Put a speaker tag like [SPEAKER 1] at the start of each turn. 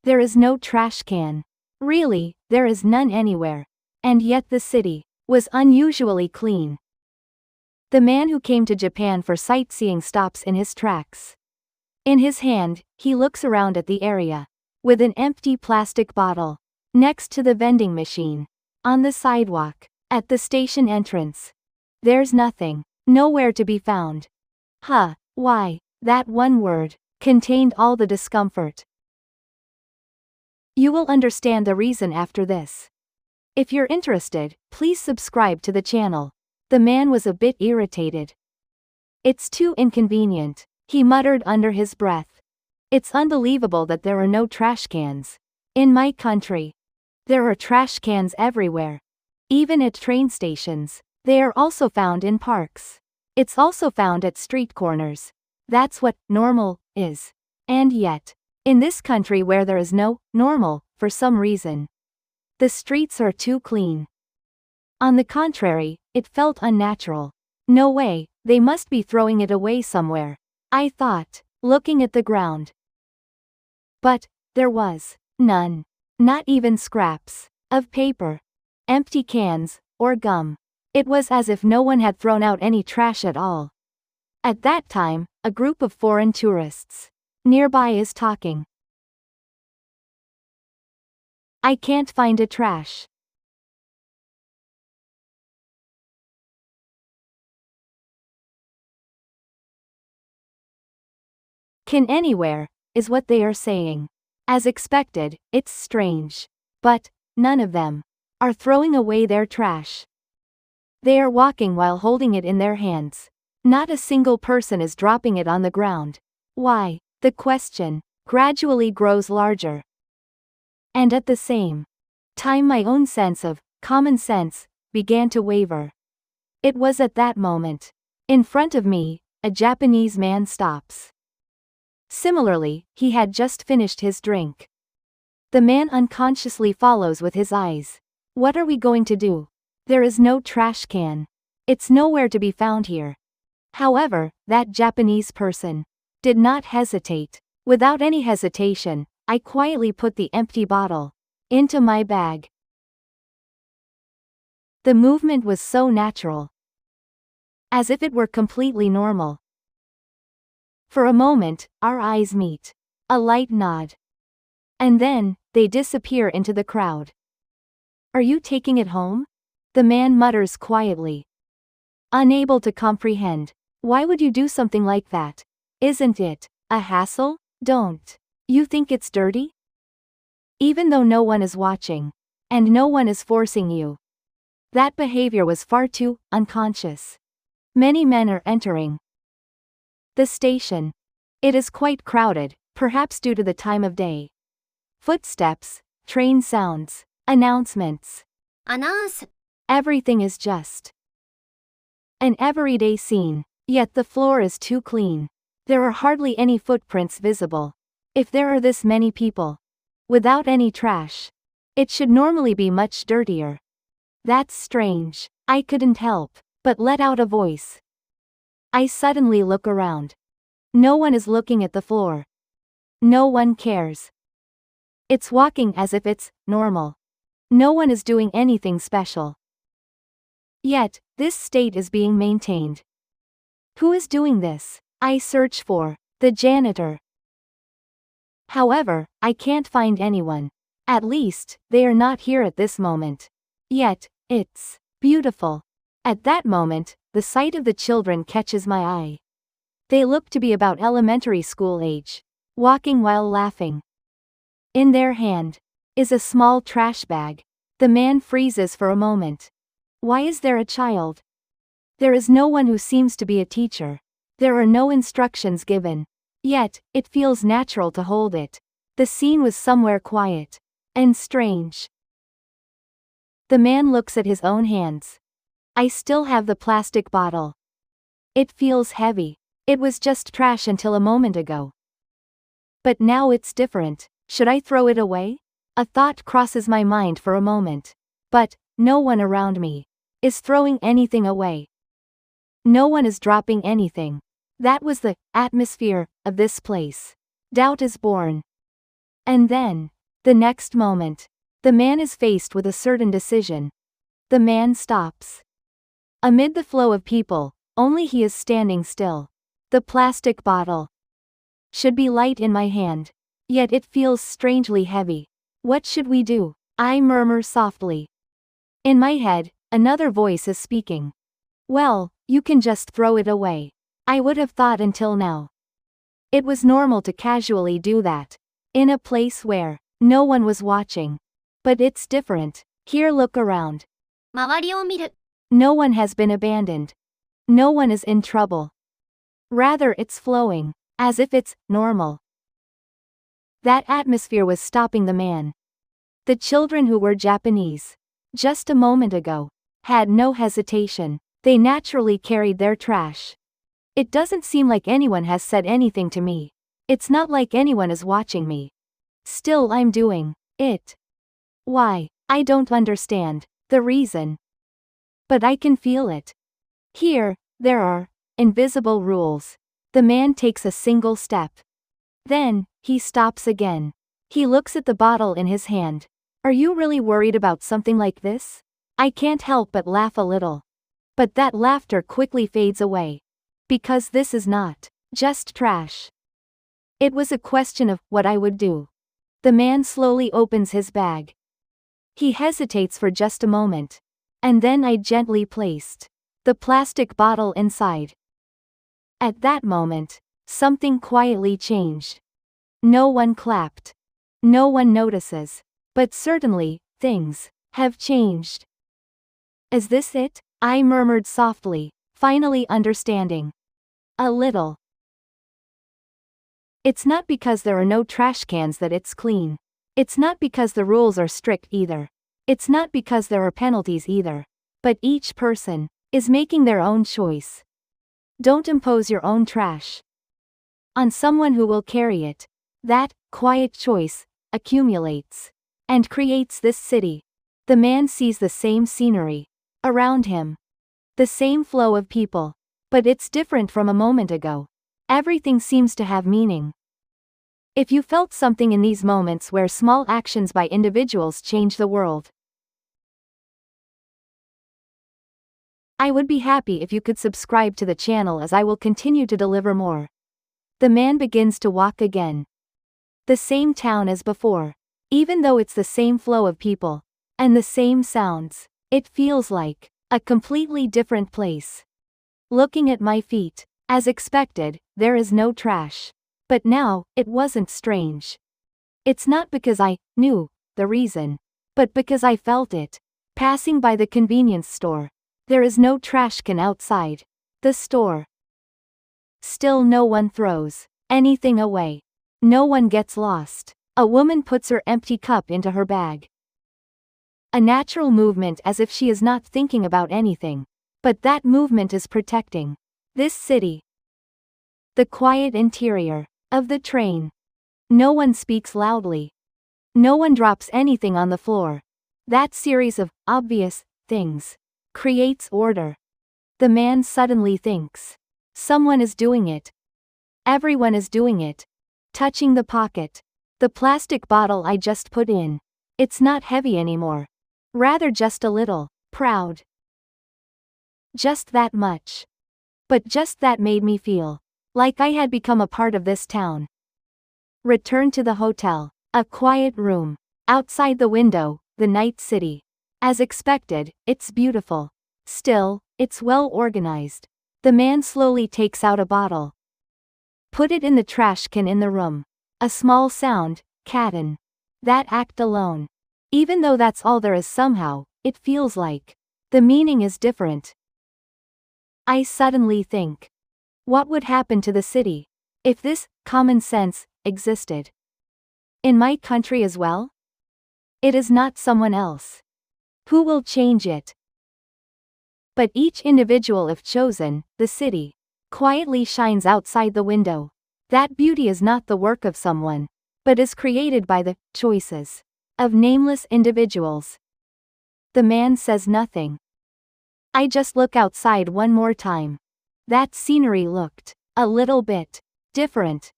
[SPEAKER 1] There is no trash can. Really, there is none anywhere. And yet the city was unusually clean. The man who came to Japan for sightseeing stops in his tracks. In his hand, he looks around at the area. With an empty plastic bottle. Next to the vending machine. On the sidewalk. At the station entrance. There's nothing. Nowhere to be found. Why? That one word contained all the discomfort. You will understand the reason after this. If you're interested, please subscribe to the channel. The man was a bit irritated. It's too inconvenient, he muttered under his breath. It's unbelievable that there are no trash cans. In my country, there are trash cans everywhere. Even at train stations. They are also found in parks. It's also found at street corners. That's what normal is. And yet, in this country where there is no normal, for some reason, the streets are too clean. On the contrary, it felt unnatural. No way, they must be throwing it away somewhere, I thought, looking at the ground. But there was none. Not even scraps of paper, empty cans, or gum. It was as if no one had thrown out any trash at all. At that time, a group of foreign tourists nearby is talking. I can't find a trash. Can anywhere, is what they are saying. As expected, it's strange. But none of them are throwing away their trash. They are walking while holding it in their hands. Not a single person is dropping it on the ground. Why? The question gradually grows larger. And at the same time my own sense of common sense began to waver. It was at that moment. In front of me, a Japanese man stops. Similarly, he had just finished his drink. The man unconsciously follows with his eyes. What are we going to do? There is no trash can. It's nowhere to be found here. However, that Japanese person did not hesitate. Without any hesitation, I quietly put the empty bottle into my bag. The movement was so natural. As if it were completely normal. For a moment, our eyes meet. A light nod. And then, they disappear into the crowd. Are you taking it home? The man mutters quietly. Unable to comprehend. Why would you do something like that? Isn't it a hassle? Don't you think it's dirty? Even though no one is watching. And no one is forcing you. That behavior was far too unconscious. Many men are entering the station. It is quite crowded, perhaps due to the time of day. Footsteps, train sounds, announcements. Everything is just an everyday scene, yet the floor is too clean. There are hardly any footprints visible. If there are this many people, without any trash, it should normally be much dirtier. That's strange. I couldn't help but let out a voice. I suddenly look around. No one is looking at the floor. No one cares. It's walking as if it's normal. No one is doing anything special. Yet, this state is being maintained. Who is doing this? I search for the janitor. However, I can't find anyone. At least, they are not here at this moment. Yet, it's beautiful. At that moment, the sight of the children catches my eye. They look to be about elementary school age, walking while laughing. In their hand is a small trash bag. The man freezes for a moment. Why is there a child? There is no one who seems to be a teacher. There are no instructions given. Yet, it feels natural to hold it. The scene was somewhere quiet and strange. The man looks at his own hands. I still have the plastic bottle. It feels heavy. It was just trash until a moment ago. But now it's different. Should I throw it away? A thought crosses my mind for a moment. But no one around me is throwing anything away. No one is dropping anything. That was the atmosphere of this place. Doubt is born. And then, The next moment, the man is faced with a certain decision. The man stops. Amid the flow of people, only he is standing still. The plastic bottle should be light in my hand, yet it feels strangely heavy. What should we do? I murmur softly. In my head, another voice is speaking. Well, you can just throw it away. I would have thought until now. It was normal to casually do that. In a place where no one was watching. But it's different. Here, look around.
[SPEAKER 2] 周りを見る。
[SPEAKER 1] No one has been abandoned. No one is in trouble. Rather, it's flowing, as if it's normal. That atmosphere was stopping the man. The children who were Japanese, just a moment ago, had no hesitation. They naturally carried their trash. It doesn't seem like anyone has said anything to me. It's not like anyone is watching me. Still, I'm doing it. Why? I don't understand the reason. But I can feel it. Here, there are invisible rules. The man takes a single step. Then, he stops again. He looks at the bottle in his hand. Are you really worried about something like this? I can't help but laugh a little. But that laughter quickly fades away. Because this is not just trash. It was a question of what I would do. The man slowly opens his bag. He hesitates for just a moment. And then I gently placed the plastic bottle inside. At that moment, something quietly changed. No one clapped. No one notices. But certainly, things have changed. Is this it? I murmured softly, finally understanding. A little. It's not because there are no trash cans that it's clean. It's not because the rules are strict either. It's not because there are penalties either. But each person is making their own choice. Don't impose your own trash on someone who will carry it. That quiet choice accumulates and creates this city. The man sees the same scenery around him, the same flow of people, but it's different from a moment ago. Everything seems to have meaning. If you felt something in these moments where small actions by individuals change the world, I would be happy if you could subscribe to the channel, as I will continue to deliver more. The man begins to walk again. The same town as before. Even though it's the same flow of people and the same sounds, it feels like a completely different place. Looking at my feet, as expected, there is no trash. But now, it wasn't strange. It's not because I knew the reason, but because I felt it. Passing by the convenience store, there is no trash can outside the store. Still, no one throws anything away. No one gets lost. A woman puts her empty cup into her bag. A natural movement, as if she is not thinking about anything. But that movement is protecting this city. The quiet interior of the train. No one speaks loudly. No one drops anything on the floor. That series of obvious things creates order. The man suddenly thinks. Someone is doing it. Everyone is doing it. Touching the pocket. The plastic bottle I just put in. It's not heavy anymore. Rather just a little proud. Just that much. But just that made me feel like I had become a part of this town. Return to the hotel. A quiet room. Outside the window, the night city. As expected, it's beautiful. Still, it's well organized. The man slowly takes out a bottle. Put it in the trash can in the room. A small sound, Caton. That act alone. Even though that's all there is, somehow, it feels like the meaning is different. I suddenly think. What would happen to the city if this common sense existed in my country as well? It is not someone else who will change it, but each individual, if chosen. The city quietly shines outside the window. That beauty is not the work of someone, but is created by the choices of nameless individuals. The man says nothing. I just look outside one more time. That scenery looked a little bit different.